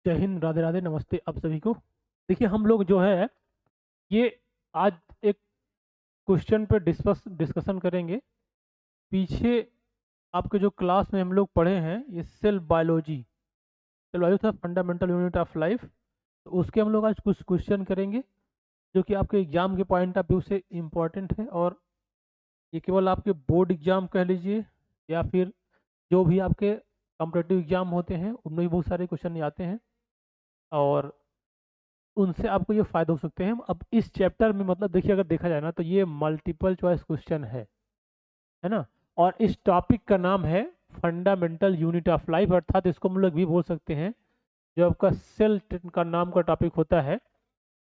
जय हिंद, राधे राधे, नमस्ते आप सभी को। देखिए हम लोग जो है ये आज एक क्वेश्चन पे डिस्कशन करेंगे। पीछे आपके जो क्लास में हम लोग पढ़े हैं ये सेल बायोलॉजी था, फंडामेंटल यूनिट ऑफ लाइफ। तो उसके हम लोग आज कुछ क्वेश्चन करेंगे जो कि आपके एग्जाम के पॉइंट ऑफ व्यू से इम्पोर्टेंट है, और ये केवल आपके बोर्ड एग्जाम कह लीजिए या फिर जो भी आपके कॉम्पिटेटिव एग्जाम होते हैं उनमें भी बहुत सारे क्वेश्चन आते हैं, और उनसे आपको ये फायदा हो सकते हैं। अब इस चैप्टर में मतलब देखिए, अगर देखा जाए ना तो ये मल्टीपल चॉइस क्वेश्चन है ना। और इस टॉपिक का नाम है फंडामेंटल यूनिट ऑफ लाइफ, अर्थात इसको हम लोग भी बोल सकते हैं जो आपका सेल का नाम का टॉपिक होता है,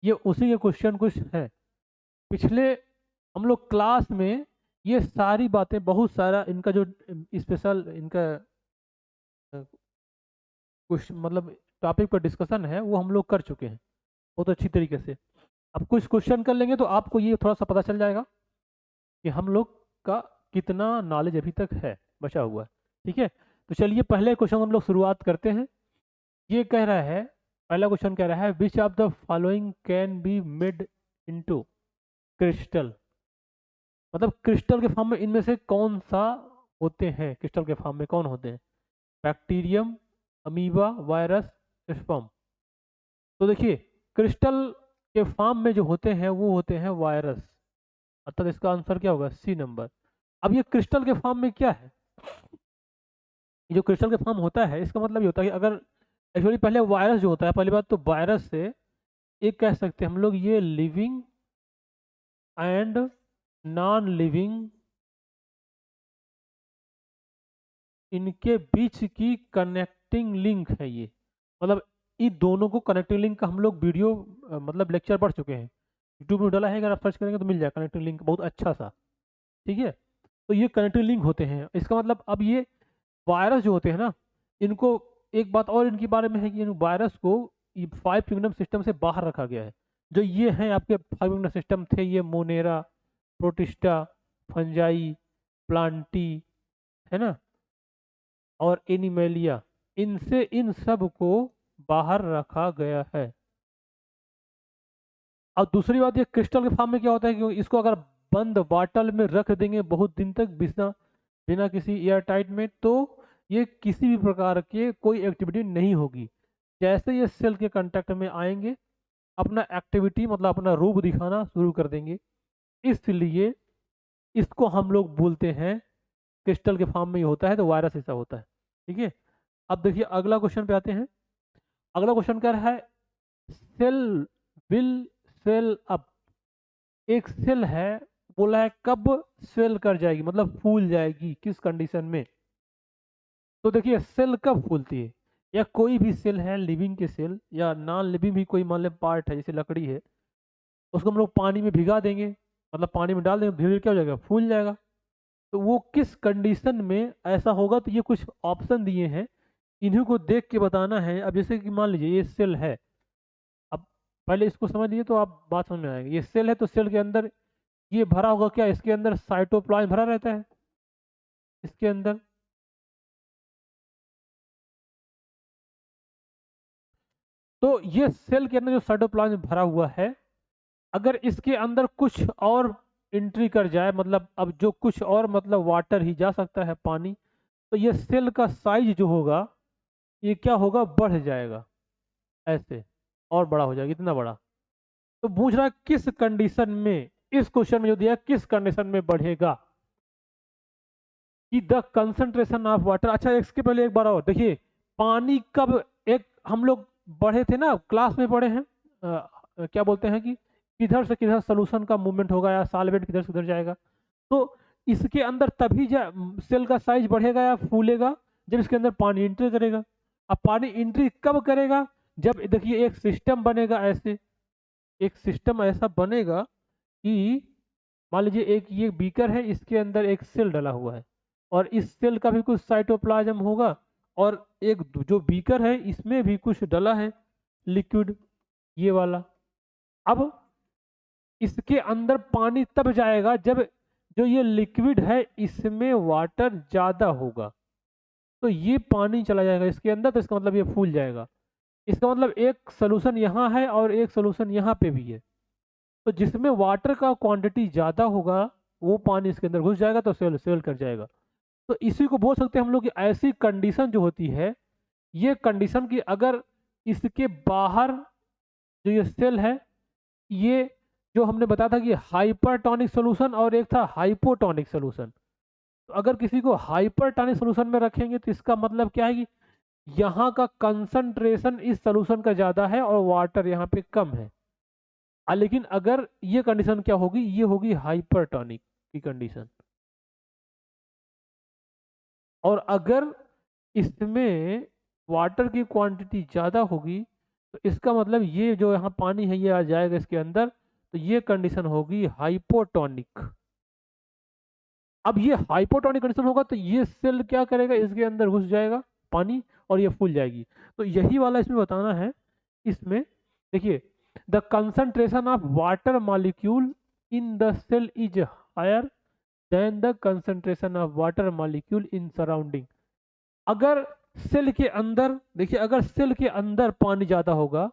ये उसी के क्वेश्चन कुछ है। पिछले हम लोग क्लास में ये सारी बातें, बहुत सारा इनका जो स्पेशल इनका कुछ मतलब टॉपिक पर डिस्कशन है वो हम लोग कर चुके हैं बहुत अच्छी तरीके से। अब कुछ क्वेश्चन कर लेंगे तो आपको ये थोड़ा सा पता चल जाएगा कि हम लोग का कितना नॉलेज अभी तक है बचा हुआ है। ठीक है, तो चलिए पहले क्वेश्चन हम लोग शुरुआत करते हैं। ये कह रहा है, पहला क्वेश्चन कह रहा है विच of the following can be made into crystal. मतलब क्रिस्टल के फॉर्म में इनमें से कौन सा होते हैं, क्रिस्टल के फॉर्म में कौन होते हैं? Bacterium, amoeba, virus, sperm. तो देखिए क्रिस्टल के फॉर्म में जो होते हैं वो होते हैं वायरस, अर्थात इसका आंसर क्या होगा? C number. अब ये क्रिस्टल के फॉर्म में क्या है? ये जो क्रिस्टल के फॉर्म होता है इसका मतलब ये होता है कि अगर एक्चुअली पहले वायरस जो होता है, पहली बात तो वायरस से एक कह सकते हैं हम लोग ये लिविंग एंड नॉन लिविंग, इनके बीच की कनेक्टिंग लिंक है ये। मतलब इन दोनों को कनेक्टिंग लिंक का हम लोग वीडियो मतलब लेक्चर पढ़ चुके हैं, यूट्यूब में डाला है, अगर आप सर्च करेंगे तो मिल जाएगा कनेक्टिंग लिंक बहुत अच्छा सा। ठीक है, तो ये कनेक्टिंग लिंक होते हैं। इसका मतलब अब ये वायरस जो होते हैं ना, इनको एक बात और इनके बारे में है कि इन वायरस को ये 5 किंगडम सिस्टम से बाहर रखा गया है। जो ये हैं आपके 5 किंगडम सिस्टम थे, ये मोनेरा, प्रोटिस्टा, फंजाई, प्लांटी, है ना, और एनिमेलिया, इनसे इन सब को बाहर रखा गया है। अब दूसरी बात, ये क्रिस्टल के फॉर्म में क्या होता है कि इसको अगर बंद बॉटल में रख देंगे बहुत दिन तक बिना बिना किसी एयर टाइट में, तो ये किसी भी प्रकार के कोई एक्टिविटी नहीं होगी। जैसे ये सेल के कांटेक्ट में आएंगे अपना एक्टिविटी मतलब अपना रूप दिखाना शुरू कर देंगे। इसलिए इसको हम लोग बोलते हैं क्रिस्टल के फॉर्म में ही होता है, तो वायरस ऐसा होता है। ठीक है, अब देखिए अगला क्वेश्चन पे आते हैं। अगला क्वेश्चन क्या रहा है? Cell will cell up. एक सेल है, बोला है कब सेल कर जाएगी, मतलब फूल जाएगी, किस कंडीशन में? तो देखिए सेल कब फूलती है, या कोई भी सेल है, लिविंग के सेल या नॉन लिविंग भी कोई मान ले पार्ट है जैसे लकड़ी है, उसको हम लोग पानी में भिगा देंगे, मतलब पानी में डाल देंगे, धीरे धीरे क्या हो जाएगा? फूल जाएगा। तो वो किस कंडीशन में ऐसा होगा? तो ये कुछ ऑप्शन दिए हैं, इन्हीं को देख के बताना है। अब जैसे कि मान लीजिए ये सेल है, अब पहले इसको समझ लीजिए तो आप बात समझ में आएगी। ये सेल है तो सेल के अंदर ये भरा होगा क्या? इसके अंदर साइटोप्लाज्म भरा रहता है इसके अंदर। तो ये सेल के अंदर जो साइटोप्लाज्म भरा हुआ है, अगर इसके अंदर कुछ और एंट्री कर जाए, मतलब अब जो कुछ और मतलब वाटर ही जा सकता है, पानी, तो ये सेल का साइज जो होगा ये क्या होगा? बढ़ जाएगा ऐसे, और बड़ा हो जाएगा, इतना बड़ा। तो पूछ रहा है किस कंडीशन में, इस क्वेश्चन में जो दिया किस कंडीशन में बढ़ेगा? कि द कंसंट्रेशन ऑफ वाटर। अच्छा इसके पहले एक बार और देखिए, पानी कब एक हम लोग बढ़े थे ना, क्लास में पढ़े हैं, क्या बोलते हैं कि किधर से किधर सोल्यूशन का मूवमेंट होगा या सॉल्वेंट किधर से किधर जाएगा। तो इसके अंदर तभी सेल का साइज बढ़ेगा या फूलेगा जब इसके अंदर पानी एंट्री करेगा। अब पानी एंट्री कब करेगा? जब देखिए एक सिस्टम बनेगा ऐसे, एक सिस्टम ऐसा बनेगा कि मान लीजिए एक ये बीकर है, इसके अंदर एक सेल डला हुआ है, और इस सेल का भी कुछ साइटोप्लाज्म होगा, और एक जो बीकर है इसमें भी कुछ डला है लिक्विड, ये वाला। अब इसके अंदर पानी तब जाएगा जब जो ये लिक्विड है इसमें वाटर ज्यादा होगा, तो ये पानी चला जाएगा इसके अंदर, तो इसका मतलब ये फूल जाएगा। इसका मतलब एक सोल्यूशन यहाँ है और एक सोल्यूशन यहाँ पे भी है। तो जिसमें वाटर का क्वांटिटी ज़्यादा होगा वो पानी इसके अंदर घुस जाएगा तो सेल सेल कर जाएगा। तो इसी को बोल सकते हैं हम लोग कि ऐसी कंडीशन जो होती है, ये कंडीशन की अगर इसके बाहर जो ये सेल है, ये जो हमने बताया था कि हाइपरटोनिक सोल्यूशन और एक था हाइपोटोनिक सोल्यूशन। तो अगर किसी को हाइपरटोनिक सोल्यूशन में रखेंगे तो इसका मतलब क्या है कि यहाँ का कंसंट्रेशन इस सोल्यूशन का ज़्यादा है और वाटर यहाँ पे कम है। लेकिन अगर ये कंडीशन क्या होगी, ये होगी हाइपरटोनिक की कंडीशन। और अगर इसमें वाटर की क्वांटिटी ज़्यादा होगी तो इसका मतलब ये जो यहाँ पानी है ये आ जाएगा इसके अंदर, तो ये कंडीशन होगी हाइपोटोनिक। अब ये हाइपोटोनिक कंडीशन होगा तो ये सेल क्या करेगा, इसके अंदर घुस जाएगा पानी और ये फूल जाएगी। तो यही वाला इसमें बताना है। इसमें देखिए, the concentration of water molecule in the cell is higher than the concentration of water molecule in surrounding. अगर सेल के अंदर, देखिए अगर सेल के अंदर पानी ज्यादा होगा,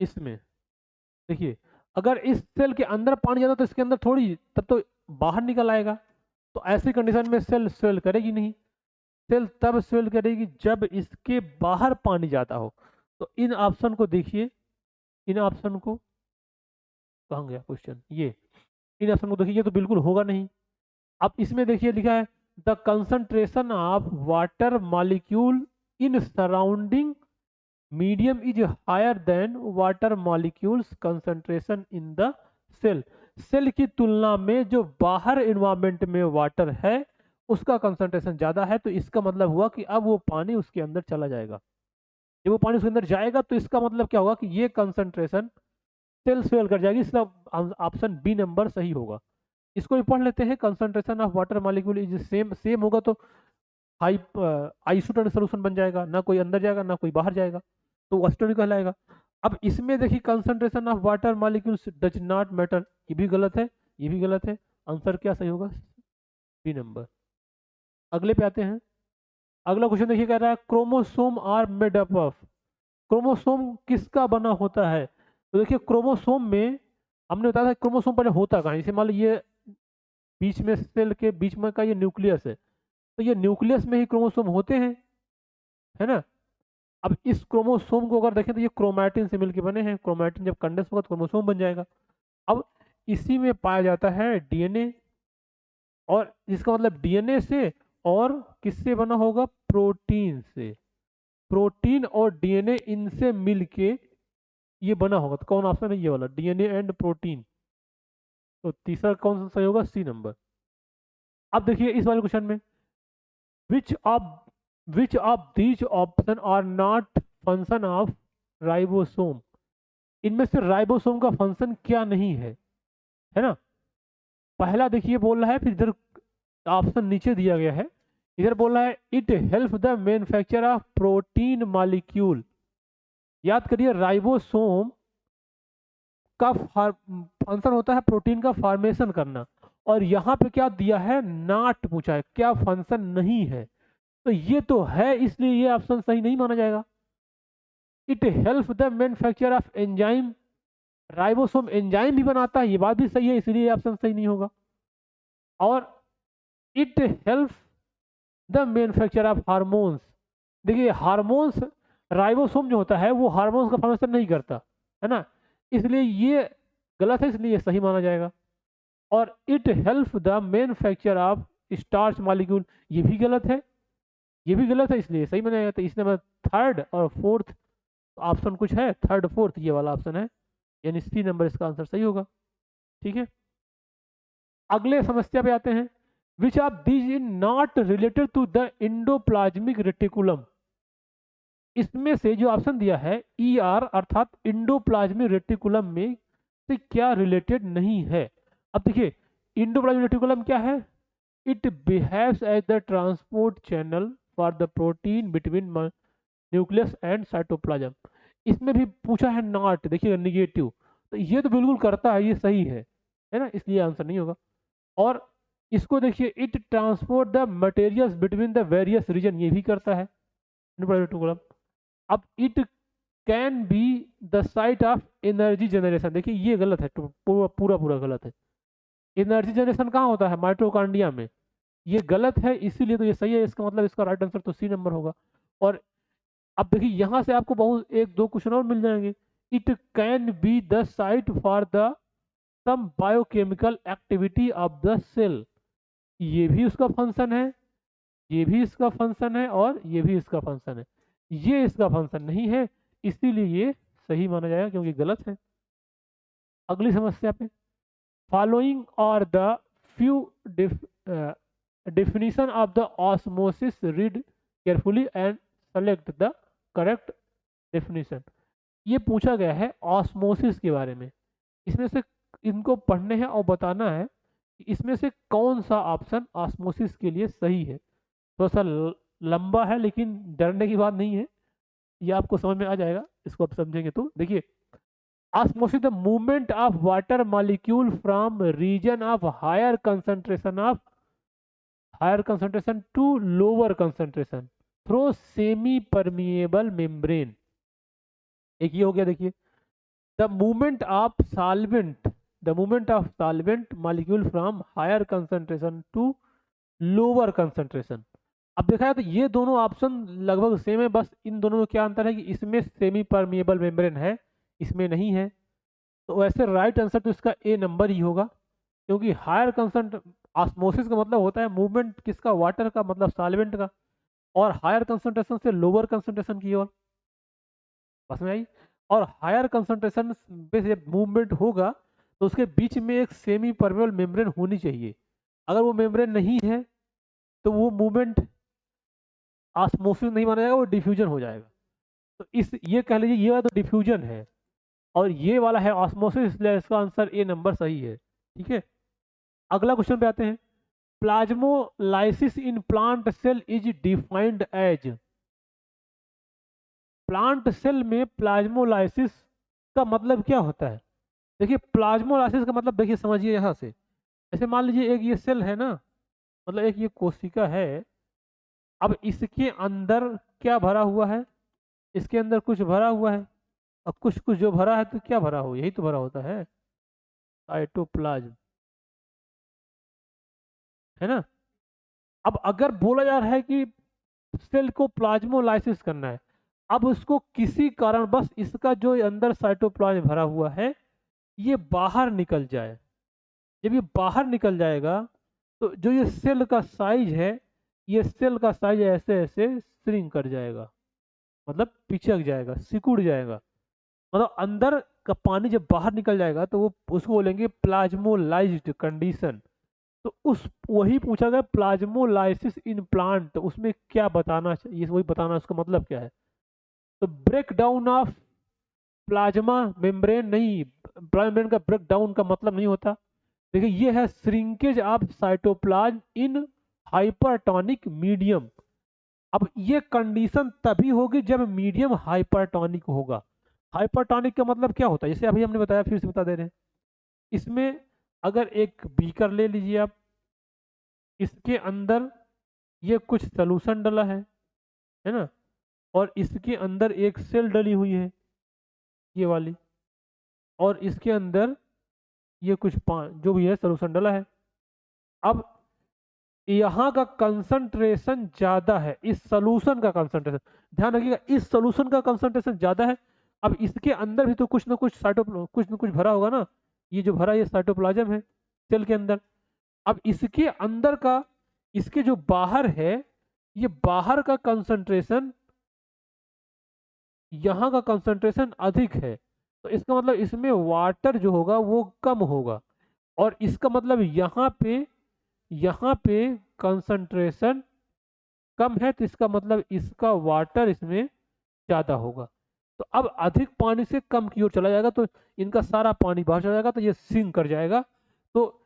इसमें देखिए अगर इस सेल के अंदर पानी ज्यादा तो इसके अंदर थोड़ी, तब तो बाहर निकल आएगा। तो ऐसी कंडीशन में सेल स्वेल करेगी नहीं। सेल तब स्वेल करेगी जब इसके बाहर पानी ज्यादा हो। तो इन ऑप्शन को देखिए, इन ऑप्शन को, कहाँ गया क्वेश्चन, ये इन ऑप्शन को देखिए, ये तो बिल्कुल होगा नहीं। अब इसमें देखिए लिखा है the concentration of water molecule in surrounding medium is higher than water molecules concentration in the cell. Cell की तुलना में जो बाहर इन्वायरमेंट में वाटर है उसका कंसंट्रेशन ज़्यादा है। तो इसका मतलब हुआ कि अब वो पानी उसके अंदर चला जाएगा। जब वो पानी उसके अंदर जाएगा तो इसका मतलब क्या होगा कि ये कंसंट्रेशन सेल स्वेल कर जाएगी। इसका ऑप्शन बी नंबर सही होगा। इसको भी पढ़ लेते हैं। Concentration of water molecule is same, same होगा तो हाई आइसोटोनिक सोल्यूशन बन जाएगा, ना कोई अंदर जाएगा ना कोई बाहर जाएगा, तो वो एसिटोनिक कहलाएगा। अब इसमें देखिए concentration of water molecules does not matter, ये भी गलत है, ये भी गलत है। आंसर क्या सही होगा, बी नंबर। अगले पे आते हैं। अगला क्वेश्चन देखिए, कह रहा है chromosome are made up of. Chromosome किसका बना होता है? तो देखिए क्रोमोसोम में हमने बताया था क्रोमोसोम पहले होता कहाँ, जैसे मान लो ये बीच में सेल के बीच में का ये न्यूक्लियस है, तो ये न्यूक्लियस में ही क्रोमोसोम होते हैं, है ना। अब इस क्रोमोसोम को अगर देखें तो ये क्रोमैटिन से मिलकर बने हैं। क्रोमैटिन जब कंडेंस होगा तो क्रोमोसोम बन जाएगा। अब इसी में पाया जाता है डीएनए, और इसका मतलब डीएनए से और किससे बना होगा, प्रोटीन से। प्रोटीन और डीएनए इनसे मिलके ये बना होगा। तो कौन ऑप्शन है, ये वाला, डीएनए एंड प्रोटीन। तो तीसरा कौन सा सही होगा, सी नंबर। अब देखिए इस वाले क्वेश्चन में, which of which of these option are not function of ribosome. इनमें से राइबोसोम का फंक्शन क्या नहीं है ना। पहला देखिए बोल रहा है, फिर इधर ऑप्शन नीचे दिया गया है, इधर बोल रहा है it help the manufacture of protein molecule. याद करिए राइबोसोम का फंक्शन होता है प्रोटीन का फॉर्मेशन करना, और यहाँ पे क्या दिया है, नॉट पूछा है, क्या फंक्शन नहीं है। तो ये तो है, इसलिए ये ऑप्शन सही नहीं माना जाएगा। It help the manufacture of enzyme, ribosome enzyme भी बनाता है, ये बात भी सही है, इसलिए ये ऑप्शन सही नहीं होगा। और it help the manufacture of hormones, देखिए हार्मोन्स, राइबोसोम जो होता है वो हार्मोन्स का फॉर्मेशन नहीं करता, है ना, इसलिए ये गलत है, इसलिए सही माना जाएगा। और it help the manufacture of starch molecule, ये भी गलत है, ये भी गलत है, इसलिए सही माना जाएगा। तो इसमें मतलब थर्ड और फोर्थ ऑप्शन कुछ है, थर्ड फोर्थ ये वाला ऑप्शन है, यानी सी नंबर इसका आंसर सही होगा। ठीक है, अगले समस्या पे आते हैं। Which of these is not related to the endoplasmic reticulum. इसमें से जो ऑप्शन दिया है ई आर अर्थात इंडोप्लाज्मिक रेटिकुलम में से क्या रिलेटेड नहीं है। अब देखिए इंडोप्लाज्मिक रेटिकुलम क्या है, it behaves as the transport channel for the protein between nucleus and cytoplasm. इसमें भी पूछा है नॉट, देखिए निगेटिव, तो ये तो बिल्कुल करता है, ये सही है ना, इसलिए आंसर नहीं होगा। और इसको देखिए, it transport the materials between the various region, ये भी करता है। अब it can be the site of energy generation, देखिए ये गलत है, पूरा पूरा पूरा गलत है। एनर्जी जनरेशन कहाँ होता है? माइटोकॉन्ड्रिया में। ये गलत है, इसीलिए तो ये सही है, इसका मतलब इसका राइट आंसर तो सी नंबर होगा। और अब देखिए यहाँ से आपको बहुत एक दो क्वेश्चन और मिल जाएंगे। It can be the site for the some biochemical activity of the cell, ये भी उसका फंक्शन है, ये भी इसका फंक्शन है, और ये भी इसका फंक्शन है। ये इसका फंक्शन नहीं है, इसीलिए ये सही माना जाएगा, क्योंकि गलत है। अगली समस्या पे, फॉलोइंग और the few definition of the osmosis, read carefully and select the correct definition। ये पूछा गया है ऑस्मोसिस के बारे में, इसमें से इनको पढ़ने हैं और बताना है कि इसमें से कौन सा ऑप्शन ऑस्मोसिस के लिए सही है। थोड़ा सा लंबा है, लेकिन डरने की बात नहीं है, ये आपको समझ में आ जाएगा, इसको आप समझेंगे तो। देखिए, osmosis the movement of water molecule from region of higher concentration to lower concentration through semi permeable membrane। एक ये हो गया। देखिए, the movement of solvent, the movement of solvent molecule from higher concentration to lower concentration. अब देखा है तो ये दोनों ऑप्शन लगभग सेम है, बस इन दोनों में क्या अंतर है कि इसमें सेमी परमिएबल मेम्ब्रेन है, इसमें नहीं है। तो वैसे राइट आंसर तो इसका ए नंबर ही होगा, क्योंकि हायर कंसंट ऑस्मोसिस का मतलब होता है मूवमेंट किसका? वाटर का, मतलब सॉल्वेंट का, और हायर कंसंट्रेशन से लोअर कंसंट्रेशन की ओर। बस में आई। और हायर कंसंट्रेशन पे जब मूवमेंट होगा तो उसके बीच में एक सेमी परमेबल मेम्ब्रेन होनी चाहिए। अगर वो मेम्ब्रेन नहीं है तो वो मूवमेंट ऑस्मोसिस नहीं माना जाएगा, वो डिफ्यूजन हो जाएगा। तो इस ये कह लीजिए ये वाला तो डिफ्यूजन है, और ये वाला है ऑस्मोसिस, इसलिए इसका आंसर ए नंबर सही है। ठीक है, अगला क्वेश्चन पे आते हैं। Plasmolysis in plant cell is defined as, plant cell में प्लाज्मोलाइसिस का मतलब क्या होता है? देखिए, प्लाज्मोलाइसिस का मतलब देखिए समझिए यहाँ से, ऐसे मान लीजिए एक ये सेल है ना, मतलब एक ये कोशिका है। अब इसके अंदर क्या भरा हुआ है? इसके अंदर कुछ भरा हुआ है, और कुछ कुछ जो भरा है तो क्या भरा हो, यही तो भरा होता है, साइटोप्लाज्म, है ना। अब अगर बोला जा रहा है कि सेल को प्लाज्मोलाइसिस करना है, अब उसको किसी कारण बस इसका जो अंदर साइटोप्लाज्म भरा हुआ है ये बाहर निकल जाए। जब ये बाहर निकल जाएगा तो जो ये सेल का साइज है, ये सेल का साइज ऐसे ऐसे श्रिंक कर जाएगा, मतलब पिचक जाएगा, सिकुड़ जाएगा। मतलब अंदर का पानी जब बाहर निकल जाएगा तो वो उसको बोलेंगे प्लाज्मोलाइज्ड कंडीशन। तो उस वही पूछा गया प्लाज्मोलाइसिस इन प्लांट, तो उसमें क्या बताना चाहिए, वही बताना, उसका मतलब क्या है। तो break down of plasma membrane नहीं, प्लाज्मा मेम्ब्रेन का ब्रेक डाउन का मतलब नहीं होता। देखिए, ये है shrinkage of cytoplasm in hypertonic medium. अब ये कंडीशन तभी होगी जब मीडियम हाइपरटोनिक होगा। हाइपरटोनिक का मतलब क्या होता है, जैसे अभी हमने बताया, फिर से बता दे रहे हैं। इसमें अगर एक बीकर ले लीजिए आप, इसके अंदर ये कुछ सॉल्यूशन डला है ना, और इसके अंदर एक सेल डली हुई है, ये वाली, और इसके अंदर ये कुछ जो भी है सॉल्यूशन डला है। अब यहाँ का कंसंट्रेशन ज्यादा है, इस सॉल्यूशन का कंसंट्रेशन, ध्यान रखिएगा, इस सॉल्यूशन का कंसंट्रेशन ज्यादा है। अब इसके अंदर भी तो कुछ ना कुछ कुछ ना कुछ भरा होगा ना, ये जो भरा ये साइटोप्लाज्म है सेल के अंदर। अब इसके अंदर का, इसके जो बाहर है, ये बाहर का कंसंट्रेशन, यहाँ का कंसंट्रेशन अधिक है, तो इसका मतलब इसमें वाटर जो होगा वो कम होगा। और इसका मतलब यहाँ पे कंसंट्रेशन कम है, तो इसका मतलब इसका वाटर इसमें ज्यादा होगा। तो अब अधिक पानी से कम की ओर चला जाएगा, तो इनका सारा पानी बाहर चला जाएगा, तो ये सिंक कर जाएगा। तो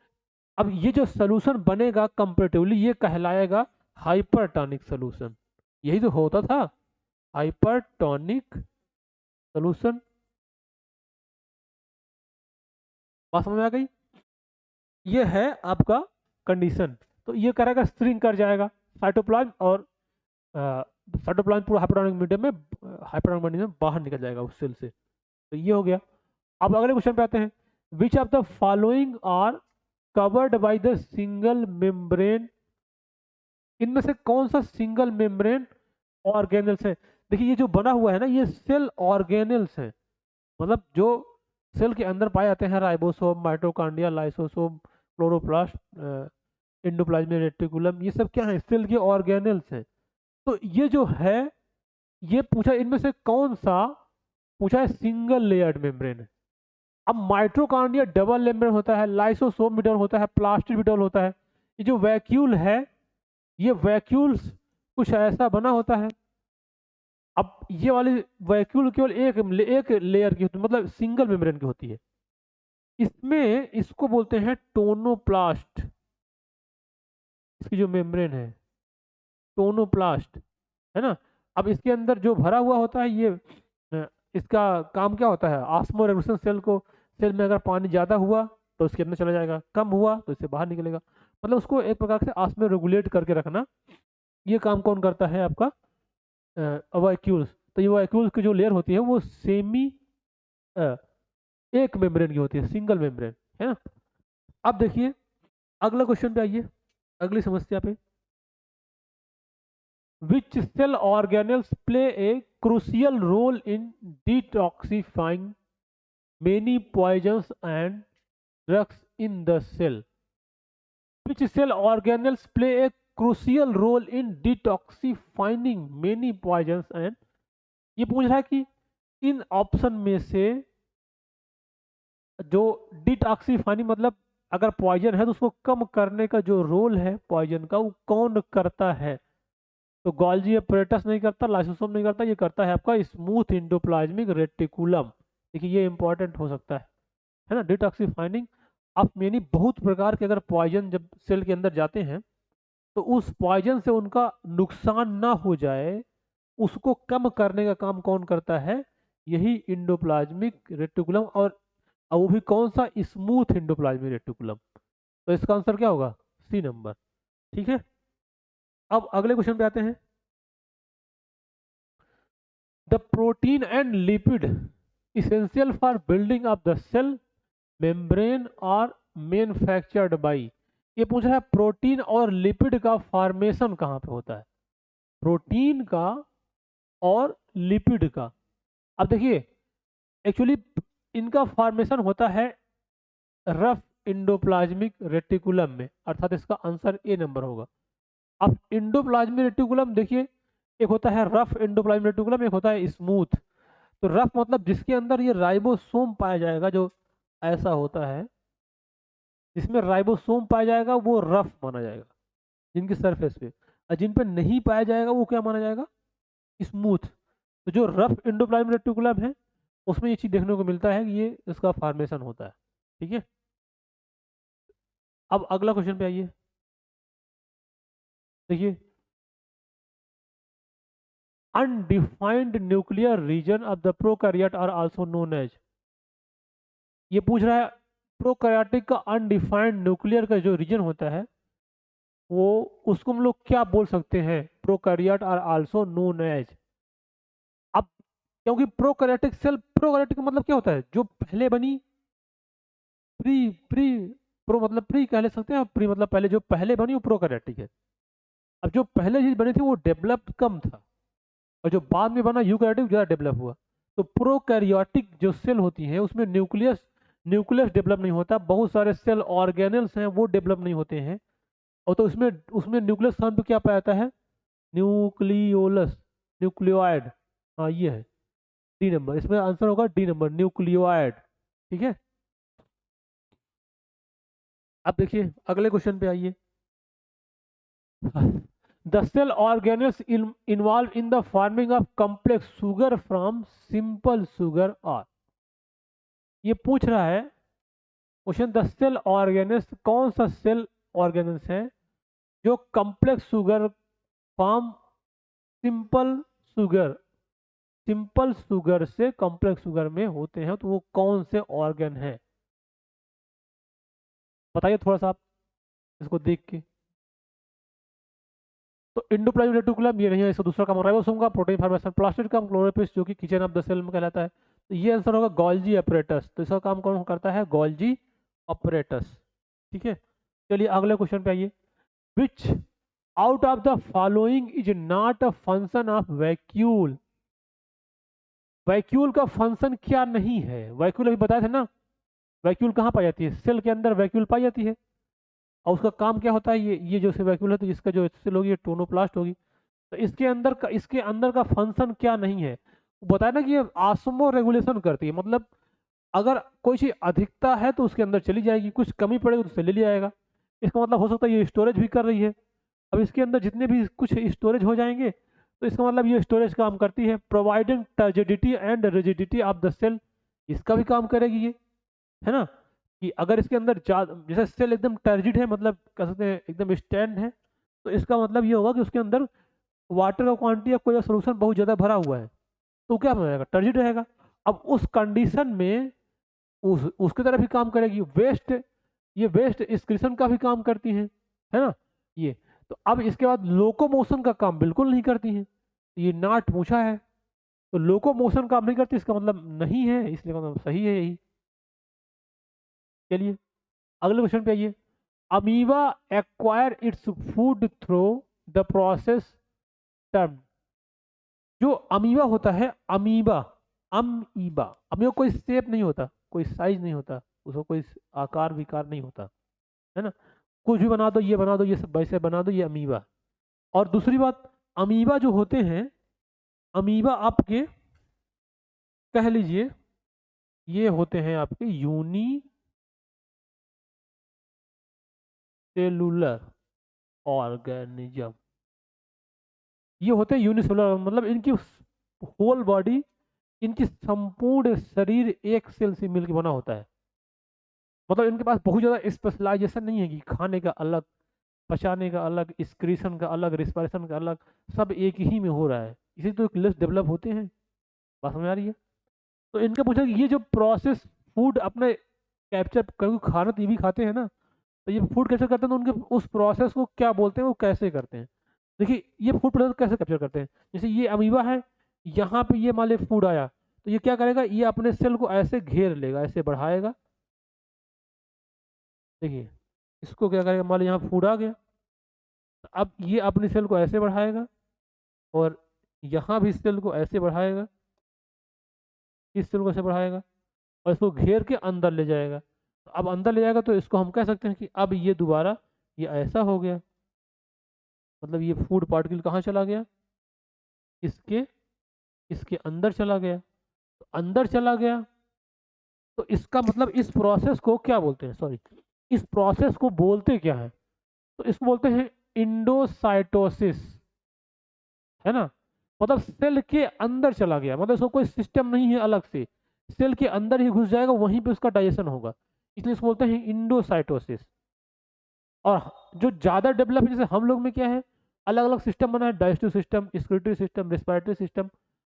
अब ये जो सोल्यूशन बनेगा कंपेरेटिवली, ये कहलाएगा हाइपरटोनिक सोल्यूशन। यही तो होता था, हाइपरटोनिक सोल्यूशन। बात समझ में आ गई? ये है आपका कंडीशन, तो ये करेगा श्रिंक कर जाएगा साइटोप्लाज्म, और साइटोप्लाज्म पूरा हाइपोटोनिक मीडियम में, हाइपोटोनिक मीडियम में बाहर निकल जाएगा उस सेल से। तो ये हो गया। अब अगले क्वेश्चन पे आते हैं, which of the following are covered by the single membrane, इनमें से कौन सा सिंगल मेम्ब्रेन ऑर्गेनल्स है। देखिए ये जो बना हुआ है ना, ये सेल ऑर्गेनल्स है, मतलब जो सेल के अंदर पाए जाते हैं, ribosome, mitochondria, lysosome, chloroplast, endoplasmic reticulum, ये सब क्या है, सेल के ऑर्गेनल्स हैं। तो ये जो है, ये पूछा इनमें से कौन सा, पूछा है सिंगल लेयर्ड मेम्ब्रेन है। अब माइटोकॉन्ड्रिया डबल मेम्ब्रेन होता है, लाइसोसोम भी डबल होता है, प्लास्टिड भी डबल होता है। ये जो वैक्यूल है, ये वैक्यूल्स कुछ ऐसा बना होता है। अब ये वाली वैक्यूल केवल एक लेयर की होती है, मतलब सिंगल मेम्ब्रेन की होती है। इसमें इसको बोलते हैं टोनोप्लास्ट, इसकी जो मेम्ब्रेन है टोनोप्लास्ट, है ना। अब इसके अंदर जो भरा हुआ होता है, ये इसका काम क्या होता है, ऑस्मो रेगुलेशन, सेल में अगर पानी ज़्यादा हुआ तो इसके अंदर चला जाएगा, कम हुआ तो इससे बाहर निकलेगा, मतलब उसको एक प्रकार से ऑस्मो रेगुलेट करके रखना। ये काम कौन करता है, आपका वैक्यूल्स। तो ये वैक्यूल्स की जो लेयर होती है वो सेमी एक मेम्ब्रेन की होती है, सिंगल मेम्ब्रेन, है ना। अब देखिए अगला क्वेश्चन पे आइए, अगली समस्या पे, which cell organelles play a crucial role in detoxifying many poisons and drugs in the cell, which cell organelles play a crucial role in detoxifying many poisons and, ये पूछ रहा है कि इन ऑप्शन में से जो डिटॉक्सिफाइंग, मतलब अगर पॉइजन है तो उसको कम करने का जो रोल है पॉइजन का, वो कौन करता है। तो गोल्जी एपरेटस नहीं करता, लाइसोसोम नहीं करता, ये करता है आपका स्मूथ इंडोप्लाज्मिक रेटिकुलम। देखिए ये इंपॉर्टेंट हो सकता है ना। डिटॉक्सिफाइंग अब यानी बहुत प्रकार के अगर पॉइजन जब सेल के अंदर जाते हैं, तो उस पॉइजन से उनका नुकसान ना हो जाए, उसको कम करने का काम कौन करता है, यही इंडोप्लाज्मिक रेटिकुलम। और वो भी कौन सा, स्मूथ इंडोप्लाज्मिक रेटिकुलम। तो इसका आंसर क्या होगा, सी नंबर। ठीक है। अब अगले क्वेश्चन पे आते हैं, the protein and lipid essential for building up the cell membrane are manufactured by, ये पूछ रहा है प्रोटीन और लिपिड का फॉर्मेशन कहाँ पे होता है, प्रोटीन का और लिपिड का। अब देखिए एक्चुअली इनका फॉर्मेशन होता है रफ इंडोप्लाज्मिक रेटिकुलम में, अर्थात इसका आंसर ए नंबर होगा। अब इंडोप्लाज्मिक रेटिकुलम देखिए, एक होता है रफ इंडोप्लाज्मिक रेटिकुलम, एक होता है स्मूथ। तो रफ मतलब जिसके अंदर ये राइबोसोम पाया जाएगा, जो ऐसा होता है जिसमें राइबोसोम पाया जाएगा वो रफ माना जाएगा जिनकी सरफेस पे, और जिन पे नहीं पाया जाएगा वो क्या माना जाएगा, स्मूथ। तो जो रफ इंडोप्लाज्मिक रेटिकुलम है उसमें ये चीज देखने को मिलता है कि ये इसका फॉर्मेशन होता है। ठीक है। अब अगला क्वेश्चन पे आइए, देखिए undefined nuclear region of the prokaryote are also known as, ये पूछ रहा है प्रोकैरियोटिक का अनडिफाइंड न्यूक्लियर का जो रीजन होता है, वो उसको हम लोग क्या बोल सकते हैं, prokaryote are also known as. अब क्योंकि प्रोकैरियोटिक सेल, प्रोकैरियोटिक मतलब क्या होता है, जो पहले बनी, प्री प्री प्रो मतलब प्री कह ले सकते हैं, प्री मतलब पहले, जो पहले बनी वो प्रोकैरियोटिक है। अब जो पहले चीज बनी थी वो डेवलप कम था, और जो बाद में बना यूकैरियोटिक ज्यादा डेवलप हुआ। तो प्रोकैरियोटिक जो सेल होती हैं उसमें न्यूक्लियस न्यूक्लियस डेवलप नहीं होता, बहुत सारे सेल ऑर्गेनल्स हैं वो डेवलप नहीं होते हैं। और तो उसमें उसमें न्यूक्लियस स्थान पे क्या पाया जाता है, न्यूक्लियोलस, न्यूक्लियोइड। हाँ ये है डी नंबर, इसमें आंसर होगा डी नंबर, न्यूक्लियोइड। ठीक है। अब देखिए अगले क्वेश्चन पे आइए, the cell organelles involve in the forming of complex sugar from simple sugar are, ये पूछ रहा है क्वेश्चन, द सेल ऑर्गेनल्स कौन सा सेल ऑर्गेनल्स है जो complex sugar from simple sugar, simple sugar से कॉम्प्लेक्स सुगर में होते हैं, तो वो कौन से ऑर्गन है, बताइए थोड़ा सा आप। इसको देख के। तो इंडोप्लाज्मिक रेटिकुलम ये नहीं है, इसका दूसरा काम राइबोसोम का प्रोटीन फॉर्मेशन, प्लास्टिड काम क्लोरोप्लास्ट जो कि किचन ऑफ द सेल में कहलाता है। तो ये आंसर होगा गोल्जी अपरेटस। तो इसका काम कौन करता है? Golgi apparatus. ठीक है, चलिए अगले क्वेश्चन पे आइए। विच out of the following is not a function of vacuole? Vacuole का फंक्शन क्या नहीं है? वैक्यूल अभी बताया था ना, वैक्यूल कहाँ पाई जाती है? सेल के अंदर वैक्यूल पाई जाती है। और उसका काम क्या होता है? ये जो वैक्यूल है, तो इसका जो सेल होगी ये टोनोप्लास्ट होगी। तो इसके अंदर का फंक्शन क्या नहीं है? बताया ना कि ये आस्मो रेगुलेशन करती है, मतलब अगर कोई चीज अधिकता है तो उसके अंदर चली जाएगी, कुछ कमी पड़ेगी तो उसे ले लिया जाएगा। इसका मतलब हो सकता है ये स्टोरेज भी कर रही है। अब इसके अंदर जितने भी कुछ स्टोरेज हो जाएंगे तो इसका मतलब ये स्टोरेज काम करती है। Providing turgidity and rigidity of the cell, इसका भी काम करेगी ये, है ना। कि अगर इसके अंदर जैसे सेल एकदम टर्जिड है, मतलब कह सकते हैं एकदम स्टैंड है, तो इसका मतलब ये होगा कि उसके अंदर वाटर का क्वांटिटी या कोई सोल्यूशन बहुत ज़्यादा भरा हुआ है, तो क्या बनेगा? टर्जिड रहेगा। अब उस कंडीशन में उसकी तरह भी काम करेगी वेस्ट, ये वेस्ट एक्सक्रीशन का भी काम करती है ना ये। तो अब इसके बाद लोकोमोशन का काम बिल्कुल नहीं करती हैं। ये नाट पूछा है, तो लोकोमोशन काम नहीं करती, इसका मतलब नहीं है, इसलिए मतलब सही है यही। चलिए अगले क्वेश्चन पे आइए। Amoeba acquire its food through the process term. जो अमीबा होता है, अमीबा, अमीबा, अमीबा कोई शेप नहीं होता, कोई साइज नहीं होता, उसको कोई आकार विकार नहीं होता, है ना। कुछ भी बना दो, ये बना दो, ये सब वैसे बना दो, ये अमीबा। और दूसरी बात, अमीबा जो होते हैं, अमीबा आपके कह लीजिए ये होते हैं आपके यूनी सेलुलर ऑर्गेनिज्म। ये होते हैं यूनिसेलुलर, मतलब इनकी होल बॉडी, इनकी संपूर्ण शरीर एक सेल से मिलकर बना होता है। मतलब इनके पास बहुत ज़्यादा स्पेशलाइजेशन नहीं है कि खाने का अलग, पचाने का अलग, एक्सक्रीशन का अलग, रिस्पायरेशन का अलग, सब एक ही में हो रहा है, इसी तो एक लिस्ट डेवलप होते हैं। बात समझ आ रही है? तो इनका पूछा कि ये जो प्रोसेस फूड अपने कैप्चर, क्योंकि खाना तो ये भी खाते हैं ना, तो ये फूड कैप्चर करते हैं, तो उनके उस प्रोसेस को क्या बोलते हैं, वो कैसे करते हैं? देखिए ये फूड प्रोसेस कैसे कैप्चर करते हैं। जैसे ये अमीबा है, यहाँ पे ये मान ली फूड आया, तो ये क्या करेगा, ये अपने सेल को ऐसे घेर लेगा, ऐसे बढ़ाएगा। देखिए इसको क्या करेगा, मान ली यहाँ फूड आ गया, अब ये अपनी सेल को ऐसे बढ़ाएगा, और यहाँ भी सेल को ऐसे बढ़ाएगा, इस सेल को ऐसे बढ़ाएगा, और इसको घेर के अंदर ले जाएगा। तो अब अंदर ले जाएगा तो इसको हम कह सकते हैं कि अब ये दोबारा ये ऐसा हो गया, मतलब ये फूड पार्टिकल कहाँ चला गया, इसके इसके अंदर चला गया। तो अंदर चला गया, तो इसका मतलब इस प्रोसेस को क्या बोलते हैं, सॉरी, इस प्रोसेस को बोलते क्या है? तो इसको बोलते हैं इंडोसाइटोसिस, है ना। मतलब सेल के अंदर चला गया, मतलब इसको कोई सिस्टम नहीं है अलग से, सेल के अंदर ही घुस जाएगा, वहीं पे उसका डाइजेशन होगा, इसलिए इसको बोलते हैं इंडोसाइटोसिस। और जो ज़्यादा डेवलप है, जैसे हम लोग में क्या है, अलग अलग सिस्टम बना है, digestive system, excretory system, respiratory system.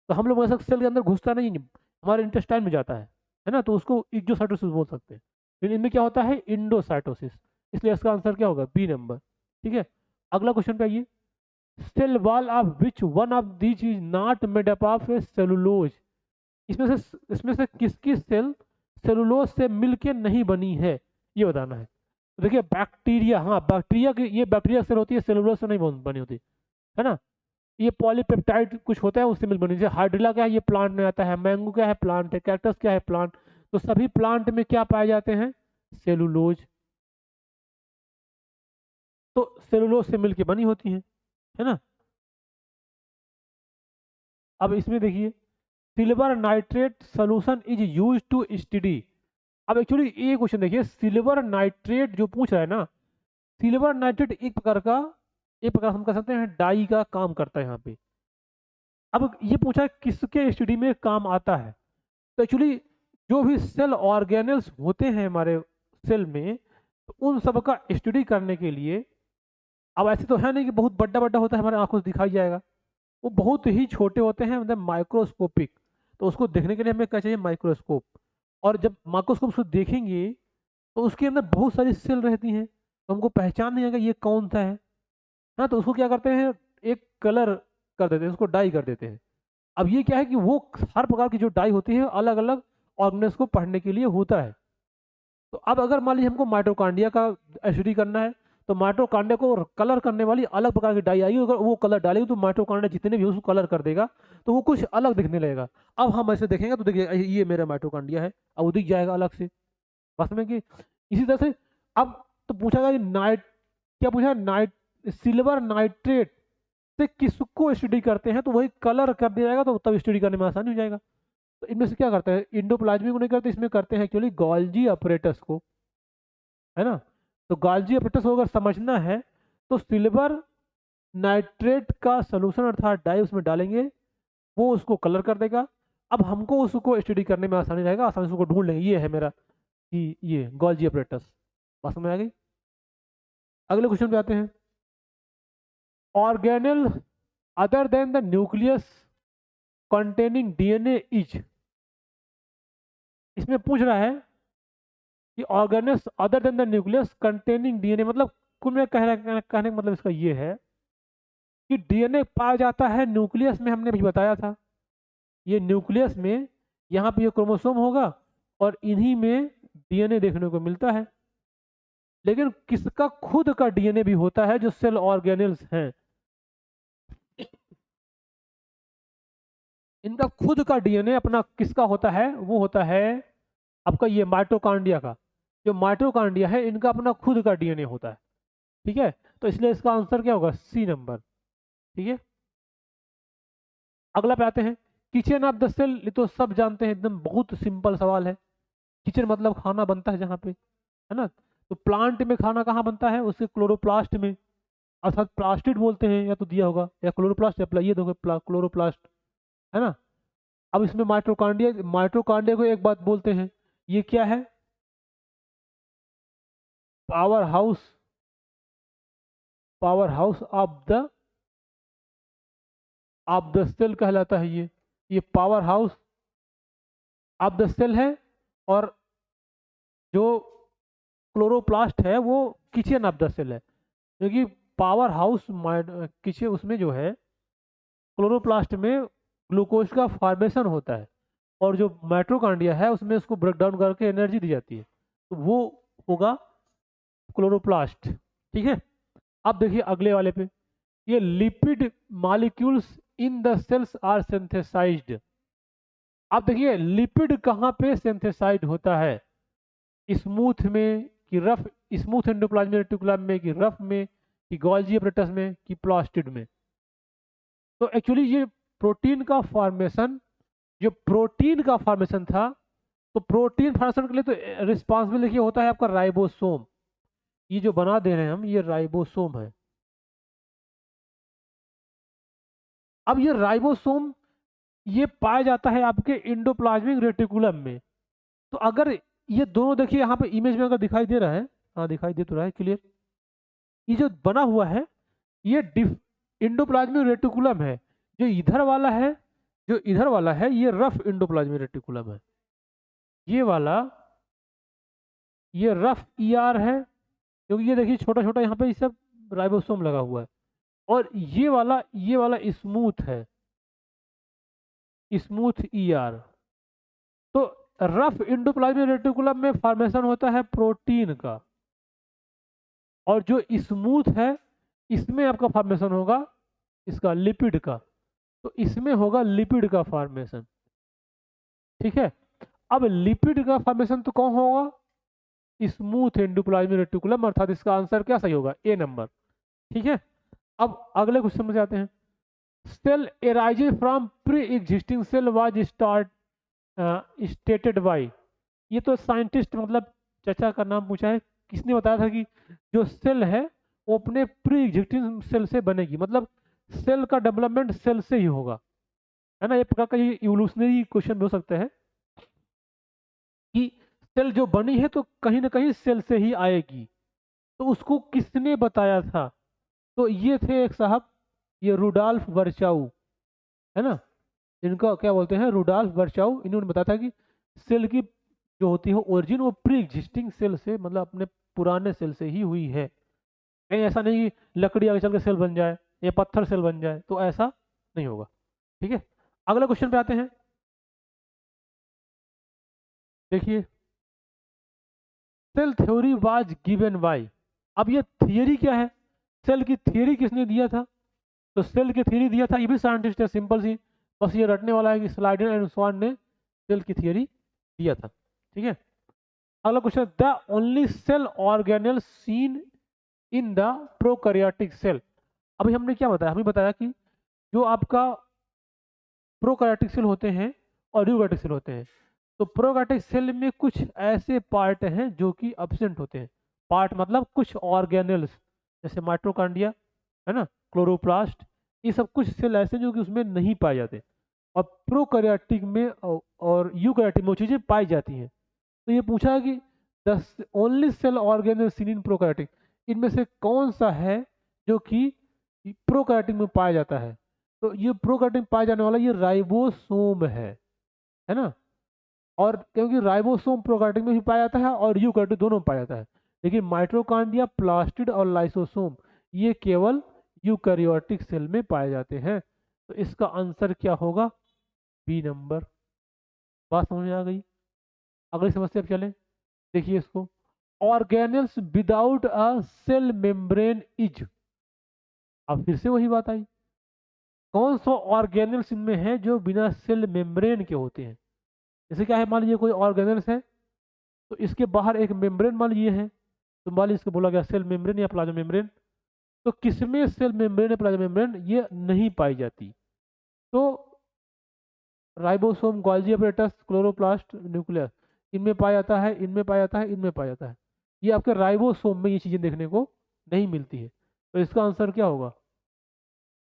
तो हम लोग ऐसा सेल के अंदर घुसता नहीं है, हमारे इंटेस्टाइन में जाता है ना, तो उसको एक्जोसाइटोसिस बोल सकते हैं। लेकिन इनमें क्या होता है, इंडोसाइटोसिस। इसलिए इसका आंसर क्या होगा, बी नंबर। ठीक है, अगला क्वेश्चन पे आइए। Cell wall of which one of these is not made up of a cellulose. इसमें से किसकी सेल सेलुलोज से मिलके नहीं बनी है, ये बताना है। तो देखिए बैक्टीरिया, हाँ बैक्टीरिया की, ये बैक्टीरिया सेल होती है, सेलुलोज से नहीं बनी होती, है ना। ये पॉलीपेप्टाइड कुछ होता है, उससे मिल बनी। जैसे हाइड्रिला क्या है, ये प्लांट में आता है, मैंगो क्या है, प्लांट है, कैक्टस क्या है, प्लांट। तो सभी प्लांट में क्या पाए जाते हैं, सेलुलोज। तो सेलुलोज से मिलके बनी होती है ना। अब इसमें देखिए, silver nitrate solution is use to study. अब एक्चुअली ये क्वेश्चन देखिए, सिल्वर नाइट्रेट जो पूछ रहा है ना, सिल्वर नाइट्रेट एक प्रकार हम कह सकते हैं डाई का काम करता है यहाँ पे। अब ये पूछा है किसके स्टडी में काम आता है। तो एक्चुअली जो भी सेल ऑर्गेनल्स होते हैं हमारे सेल में, तो उन सब का स्टडी करने के लिए, अब ऐसे तो है नहीं कि बहुत बड़ा बड़ा होता है हमारे आंखों से दिखाई जाएगा, वो बहुत ही छोटे होते हैं, मतलब माइक्रोस्कोपिक। तो उसको देखने के लिए हमें क्या चाहिए, माइक्रोस्कोप। और जब माइक्रोस्कोप उसको देखेंगे तो उसके अंदर बहुत सारी सेल रहती हैं, तो हमको पहचान नहीं आएगा ये कौन सा है ना, तो उसको क्या करते हैं, एक कलर कर देते हैं, उसको डाई कर देते हैं। अब ये क्या है कि वो हर प्रकार की जो डाई होती है अलग अलग ऑर्गेनेल्स को पढ़ने के लिए होता है। तो अब अगर मान लीजिए हमको माइटोकॉन्ड्रिया का एसिडी करना है, तो माइटोकॉन्ड्रिया को कलर करने वाली अलग प्रकार की डाई आएगी, अगर वो कलर डालेगी तो माइटोकॉन्ड्रिया जितने भी उसको कलर कर देगा, तो वो कुछ अलग दिखने लगेगा। अब हम ऐसे देखेंगे तो देखिए ये मेरा माइटोकॉन्ड्रिया है, अब वो दिख जाएगा अलग से, बस में कि इसी तरह से। अब तो पूछा गया नाइट, क्या पूछा, नाइट सिल्वर नाइट्रेट से किसको स्टडी करते हैं, तो वही कलर कर दिया जाएगा, तो तब स्टडी करने में आसानी हो जाएगा। तो इनमें से क्या करते हैं, इंडोप्लाज्मी को नहीं करते, इसमें करते हैं एक्चुअली गोल्जी अपरेटस को, है ना। तो गोल्जी अपरेटस को अगर समझना है तो सिल्वर नाइट्रेट का सोल्यूशन अर्थात डाई उसमें डालेंगे, वो उसको कलर कर देगा। अब हमको उसको स्टडी करने में आसानी रहेगा, आसानी से उसको ढूंढ लेंगे, ये है मेरा कि ये गोल्जी अपरेटस। बात में आ गई। अगले क्वेश्चन पे आते हैं। Organelle other than the nucleus containing DNA is, इसमें पूछ रहा है कि organelles other than the nucleus containing DNA, मतलब कुल में कहने का मतलब इसका ये है कि डीएनए पाया जाता है न्यूक्लियस में, हमने भी बताया था। ये न्यूक्लियस में यहाँ पे ये क्रोमोसोम होगा और इन्हीं में डीएनए देखने को मिलता है। लेकिन किसका खुद का डीएनए भी होता है जो सेल ऑर्गेनेल्स हैं, इनका खुद का डीएनए अपना किसका होता है, वो होता है आपका ये माइटोकॉन्ड्रिया का। जो माइटोकॉन्ड्रिया है इनका अपना खुद का डीएनए होता है, ठीक है। तो इसलिए इसका आंसर क्या होगा, सी नंबर, ठीक है। अगला पे आते हैं, किचन ऑफ द सेल, ये तो सब जानते हैं, एकदम बहुत सिंपल सवाल है। किचन मतलब खाना बनता है जहाँ पे, है ना। तो प्लांट में खाना कहाँ बनता है, उसके क्लोरोप्लास्ट में, अर्थात प्लास्टिड बोलते हैं, या तो दिया होगा या क्लोरोप्लास्ट, या ये देखो क्लोरोप्लास्ट, है ना। अब इसमें माइटोकॉन्ड्रिया, माइटोकॉन्ड्रिया को एक बात बोलते हैं, ये क्या है, power house, power house of the cell कहलाता है ये power house of the cell है। और जो क्लोरोप्लास्ट है वो किचन ऑफ द सेल है, क्योंकि पावर हाउस किचन उसमें जो है क्लोरोप्लास्ट में ग्लूकोज का फॉर्मेशन होता है, और जो माइटोकॉन्ड्रिया है उसमें उसको ब्रेक डाउन करके एनर्जी दी जाती है, तो वो होगा क्लोरोप्लास्ट, ठीक है। अब देखिए अगले वाले पे, ये lipid molecules in the cells are synthesised. अब देखिए लिपिड कहाँ पे सिंथेसाइड होता है, स्मूथ में कि रफ, स्मूथ एंडोप्लाज्मिक रेटिकुलम में कि रफ में कि गोल्जी अपरेटस में कि प्लास्टिड में। तो एक्चुअली ये प्रोटीन का फॉर्मेशन, जो प्रोटीन का फॉर्मेशन था, तो प्रोटीन फॉर्मेशन के लिए तो रिस्पॉन्सिबल देखिए होता है आपका राइबोसोम। ये जो बना दे रहे हैं हम, ये राइबोसोम है। अब ये राइबोसोम ये पाया जाता है आपके इंडोप्लाज्मिक रेटिकुलम में। तो अगर ये दोनों देखिए यहाँ पे इमेज में अगर दिखाई दे रहा है, हाँ दिखाई दे तो रहा है क्लियर, ये जो बना हुआ है ये इंडोप्लाज्मिक रेटिकुलम है। जो इधर वाला है, जो इधर वाला है ये रफ इंडोप्लाज्मिक रेटिकुलम है, ये वाला ये रफ ईआर है, क्योंकि ये देखिए छोटा छोटा यहाँ पे ये सब राइबोसोम लगा हुआ है। और ये वाला स्मूथ है, स्मूथ ईआर। तो रफ इंडोप्लाज्मिक रेटिकुलम में फॉर्मेशन होता है प्रोटीन का, और जो स्मूथ है इसमें आपका फॉर्मेशन होगा इसका लिपिड का। तो इसमें होगा लिपिड का फॉर्मेशन, ठीक है। अब लिपिड का फॉर्मेशन तो कौन होगा, स्मूथ एंडोप्लाज्मिक रेटिकुलम, अर्थात इसका आंसर क्या सही होगा, ए नंबर, ठीक है। अब अगले क्वेश्चन में जाते हैं। Cell arises from pre existing cell was start stated by, ये तो साइंटिस्ट मतलब चर्चा का नाम पूछा है, किसने बताया था कि जो सेल है वो अपने प्री एग्जिस्टिंग सेल से बनेगी, मतलब सेल का डेवलपमेंट सेल से ही होगा, है ना। ये प्रकार का ये इवोल्यूशनरी क्वेश्चन हो सकता है कि सेल जो बनी है तो कहीं ना कहीं सेल से ही आएगी, तो उसको किसने बताया था, तो ये थे एक साहब, ये रुडॉल्फ वर्चाउ, है ना। इनका क्या बोलते हैं, रुडॉल्फ वर्चाउ, इन्होंने बताया था कि सेल की जो होती है ओरिजिन वो प्री एग्जिस्टिंग सेल से, मतलब अपने पुराने सेल से ही हुई है। कहीं ऐसा नहीं कि लकड़ी आगे चल के सेल बन जाए या पत्थर सेल बन जाए, तो ऐसा नहीं होगा। ठीक है, अगला क्वेश्चन पे आते हैं। देखिए, cell theory was given by. अब ये थियरी क्या है, सेल की थियरी किसने दिया था? तो सेल की थियरी दिया था, ये भी साइंटिस्ट है, सिंपल सी, बस ये रटने वाला है कि स्लाइडर एंड स्वान ने सेल की थियरी दिया था। ठीक है, अगला question, the only cell organelle seen in the prokaryotic cell. अभी हमने क्या बताया, हमें बताया कि जो आपका प्रोकैरियोटिक सेल होते हैं और यूकैरियोटिक सेल होते हैं, तो प्रोकैरियोटिक सेल में कुछ ऐसे पार्ट हैं जो कि अब्सेंट होते हैं। पार्ट मतलब कुछ ऑर्गेनेल्स, जैसे माइटोकॉन्ड्रिया है ना, क्लोरोप्लास्ट, ये सब कुछ सेल ऐसे जो कि उसमें नहीं पाए जाते, और प्रोकैरियोटिक में और यूकैरियोटिक में वो चीज़ें पाई जाती हैं। तो ये पूछा कि the only cell organelle seen in prokaryotic, इनमें से कौन सा है जो कि प्रोकैरियोटिक में पाया जाता है? तो ये प्रोकैरियोटिक में पाया जाने वाला ये राइबोसोम है ना। और क्योंकि राइबोसोम प्रोकैरियोटिक में भी पाया जाता है और यूकैरियोटिक दोनों में पाया जाता है, लेकिन माइटोकॉन्ड्रिया, प्लास्टिड और लाइसोसोम ये केवल यूकैरियोटिक सेल में पाए जाते हैं। तो इसका आंसर क्या होगा? B number. बात समझ में आ गई? अगली समस्या पे चलें। देखिए इसको, organelles without a cell membrane is. अब फिर से वही बात आई, कौन सा ऑर्गेनेल्स इनमें है जो बिना सेल मेम्ब्रेन के होते हैं? जैसे क्या है, मान लीजिए कोई ऑर्गेनेल्स है, तो इसके बाहर एक मेम्ब्रेन मान लीजिए है, तो मान लीजिए इसको बोला गया सेल मेम्ब्रेन या प्लाज्मा मेम्ब्रेन। तो किसमें सेल मेम्ब्रेन या प्लाज्मा मेम्ब्रेन ये नहीं पाई जाती? तो ribosome, Golgi apparatus, chloroplast, nucleus, इनमें पाया जाता है, इनमें पाया जाता है, इनमें पाया जाता है। ये आपके राइबोसोम में ये चीजें देखने को नहीं मिलती है। तो इसका आंसर क्या होगा?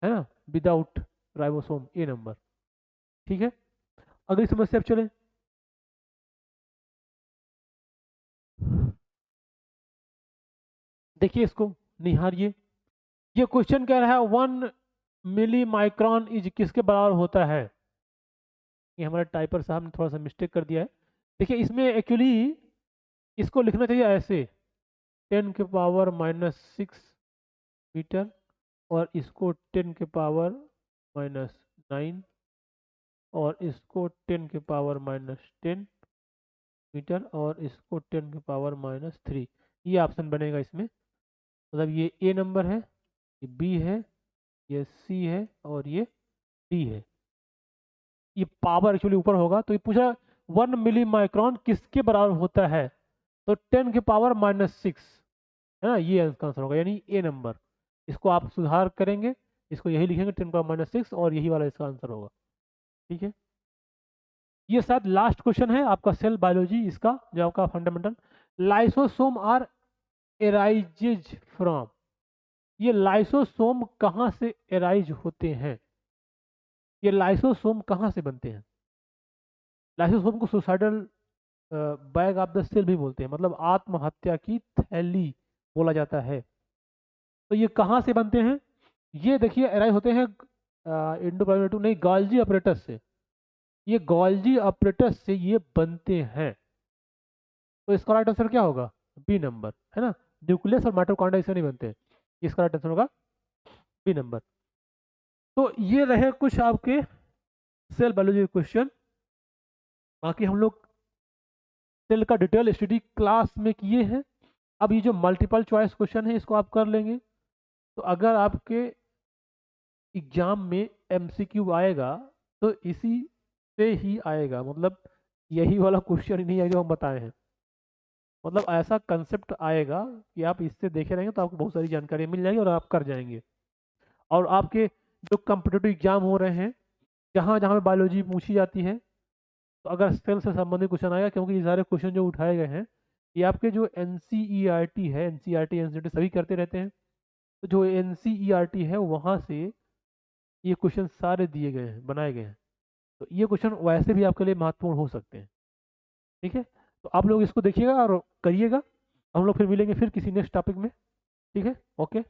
है ना, विदाउट राइबोसोम, ए नंबर। ठीक है, अगली समस्या पे चलें। देखिए इसको, निहारिए। ये क्वेश्चन कह रहा है 1 मिली माइक्रॉन इज किसके बराबर होता है? ये हमारे टाइपर साहब ने थोड़ा सा मिस्टेक कर दिया है। देखिए इसमें एक्चुअली इसको लिखना चाहिए ऐसे, 10⁻⁻�6 मीटर, और इसको 10⁻⁻⁹, और इसको 10⁻⁻10 मीटर, और इसको 10⁻⁻3। ये ऑप्शन बनेगा इसमें, मतलब ये ए नंबर है, ये बी है, ये सी है, और ये डी है। ये पावर एक्चुअली ऊपर होगा, तो ये पूछा 1 मिली माइक्रॉन किसके बराबर होता है? तो 10⁻⁻6 है ना, ये इसका आंसर होगा, यानी ए नंबर। इसको आप सुधार करेंगे, इसको यही लिखेंगे 10⁻⁻6, और यही वाला इसका आंसर होगा। ठीक है, ये शायद लास्ट क्वेश्चन है आपका सेल बायोलॉजी, इसका जो आपका fundamental. Lysosome are arises from. ये लाइसोसोम कहाँ से एराइज होते हैं? ये लाइसोसोम कहाँ से बनते हैं? लाइसोसोम को suicidal bag of the cell भी बोलते हैं, मतलब आत्महत्या की थैली बोला जाता है। तो ये कहाँ से बनते हैं? ये देखिए एराइज होते हैं इंडोप्लाज्मेटो नहीं, गोल्जी अपरेटस से। ये गोल्जी अपरेटस से ये बनते हैं। तो इसका राइट आंसर क्या होगा? बी नंबर, है ना। न्यूक्लियस और माइटोकॉन्ड्रिया इससे नहीं बनते हैं। इसका राइट आंसर होगा बी नंबर। तो ये रहे कुछ आपके सेल बायोलॉजी क्वेश्चन। बाकी हम लोग सेल का डिटेल स्टडी क्लास में किए हैं। अब ये जो मल्टीपल चॉइस क्वेश्चन है इसको आप कर लेंगे, तो अगर आपके एग्जाम में एमसीक्यू आएगा तो इसी से ही आएगा, मतलब यही वाला क्वेश्चन ही नहीं है जो हम बताए हैं। मतलब ऐसा कंसेप्ट आएगा कि आप इससे देखे रहेंगे तो आपको बहुत सारी जानकारी मिल जाएगी और आप कर जाएंगे। और आपके जो कम्पिटेटिव एग्जाम हो रहे हैं, जहाँ जहाँ पे बायोलॉजी पूछी जाती है, तो अगर सेल से संबंधित क्वेश्चन आएगा, क्योंकि ये सारे क्वेश्चन जो उठाए गए हैं ये आपके जो एनसीईआरटी है, एनसीईआरटी एनसीईआरटी सभी करते रहते हैं, तो जो एनसीईआरटी है वहाँ से ये क्वेश्चन सारे दिए गए हैं, बनाए गए हैं। तो ये क्वेश्चन वैसे भी आपके लिए महत्वपूर्ण हो सकते हैं। ठीक है, तो आप लोग इसको देखिएगा और करिएगा। हम लोग फिर मिलेंगे फिर किसी नेक्स्ट टॉपिक में। ठीक है, ओके।